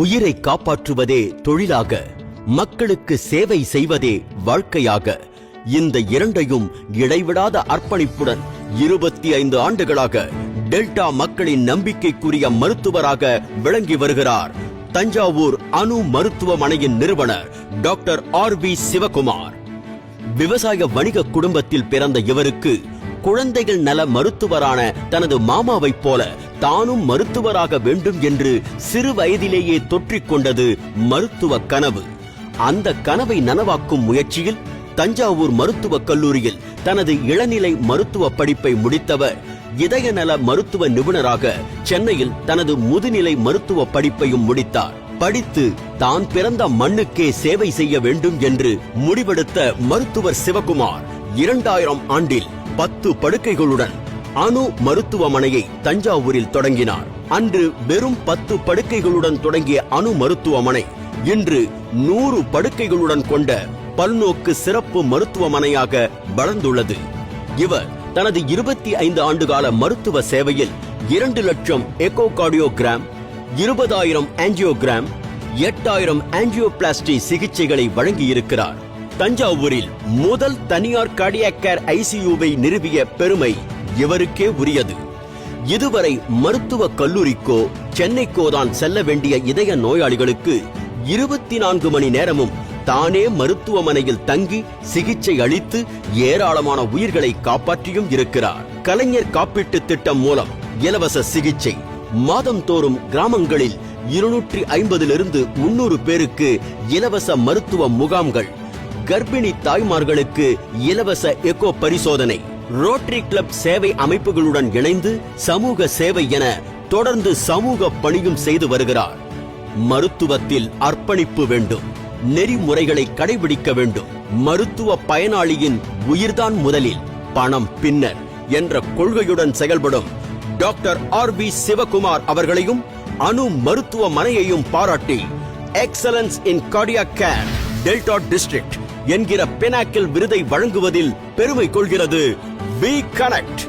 உயிரை காப்பாற்றுவதே தொழிலாக, மக்களுக்கு சேவை செய்வதே வாழ்க்கையாக, இந்த இரண்டையும் இடைவிடாத அர்ப்பணிப்புடன் 25 ஆண்டுகளாக டெல்டா மக்களின் நம்பிக்கைக்குரிய மருத்துவராக விளங்கி வருகிறார் தஞ்சாவூர் அணு மருத்துவமனையின் நிறுவனர் டாக்டர் ஆர்.வி. சிவகுமார். விவசாய வணிக குடும்பத்தில் பிறந்த இவருக்கு குழந்தைகள் நல மருத்துவரான தனது மாமாவைப் போல தானும் மருத்துவராக வேண்டும் என்று சிறு வயதிலேயே தொற்றிக் கொண்டது மருத்துவ கனவு. அந்த கனவை நனவாக்கும் முயற்சியில் தஞ்சாவூர் மருத்துவக் கல்லூரியில் தனது இளநிலை மருத்துவ படிப்பை முடித்தவர் இதய நல மருத்துவ நிபுணராக சென்னையில் தனது முதுநிலை மருத்துவ படிப்பையும் முடித்தார். படித்து தான் பிறந்த மண்ணுக்கே சேவை செய்ய வேண்டும் என்று முடிவெடுத்த மருத்துவர் சிவகுமார் 2000 ஆண்டில் 10 படுக்கைகளுடன் அணு மருத்துவமனையை தஞ்சாவூரில் தொடங்கினார். அன்று வெறும் 10 படுக்கைகளுடன் தொடங்கிய அணு மருத்துவமனை இன்று 100 படுக்கைகளுடன் கொண்ட பல்நோக்கு சிறப்பு மருத்துவமனையாக வளர்ந்துள்ளது. இவர் தனது 25 ஆண்டுகால மருத்துவ சேவையில் 2 லட்சம் எக்கோ கார்டியோகிராம், 20,000 ஆஞ்சியோகிராம், 8,000 ஆஞ்சியோபிளாஸ்டி சிகிச்சைகளை வழங்கியிருக்கிறார். தஞ்சாவூரில் முதல் தனியார் கார்டியாக் கேர் ஐசியூவை நிறுவிய பெருமை இவருக்கே உரியது. இதுவரை மருத்துவ கல்லூரிக்கோ சென்னைக்கோ தான் செல்ல வேண்டிய இதய நோயாளிகளுக்கு 24 மணி நேரமும் தானே மருத்துவமனையில் தங்கி சிகிச்சை அளித்து ஏராளமான உயிர்களை காப்பாற்றியும் இருக்கிறார். கலைஞர் காப்பீட்டு திட்டம் மூலம் இலவச சிகிச்சை, மாதந்தோறும் கிராமங்களில் 250 300 பேருக்கு இலவச மருத்துவ முகாம்கள், கர்ப்பிணி தாய்மார்களுக்கு இலவச எக்கோ பரிசோதனை, ரோட்டரி கிளப் சேவை அமைப்புகளுடன் இணைந்து சமூக சேவை என தொடர்ந்து சமூக பணியும் செய்து வருகிறார். மருத்துவத்தில் அர்ப்பணிப்பு வேண்டும், நெறிமுறைகளை கடைபிடிக்க வேண்டும், மருத்துவ பயனாளியின் உயிர்தான் முதலில், பணம் பின்னர் என்ற கொள்கையுடன் செயல்படும் டாக்டர் ஆர்.வி. சிவகுமார் அவர்களையும் அணு மருத்துவமனையையும் பாராட்டி எக்ஸலன்ஸ் இன் கார்டியாக் கேர் டெல்டா டிஸ்ட்ரிக்ட் என்கிற பெனாக்கில் விருதை வழங்குவதில் பெருமை கொள்கிறது வி கனெக்ட்.